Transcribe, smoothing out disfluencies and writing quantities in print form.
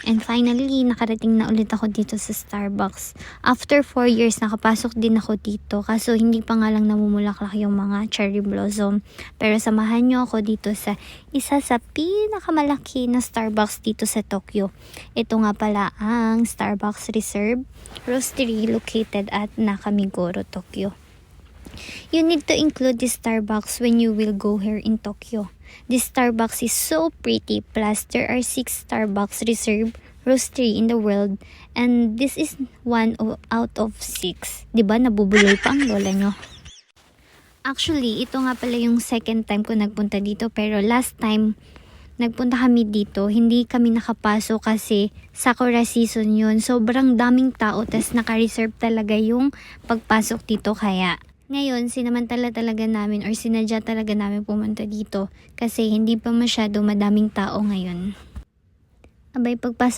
And finally, nakarating na ulit ako dito sa Starbucks. After 4 years, nakapasok din ako dito. Kaso hindi pa nga lang namumulaklak yung mga cherry blossom. Pero samahan nyo ako dito sa isa sa pinakamalaki na Starbucks dito sa Tokyo. Ito nga pala ang Starbucks Reserve Roastery located at Nakamigoro, Tokyo. You need to include this Starbucks when you will go here in Tokyo. This Starbucks is so pretty, plus there are 6 Starbucks Reserve Roastery in the world, and this is out of 6. Diba, nabubulol pa ang lola nyo? Actually, ito nga pala yung second time ko nagpunta dito, pero last time nagpunta kami dito, hindi kami nakapasok kasi Sakura season yun. Sobrang daming tao, tas naka-reserve talaga yung pagpasok dito, kaya ngayon, sinamantala talaga namin or sinadya talaga namin pumunta dito kasi hindi pa masyado madaming tao ngayon. Abay, pagpasok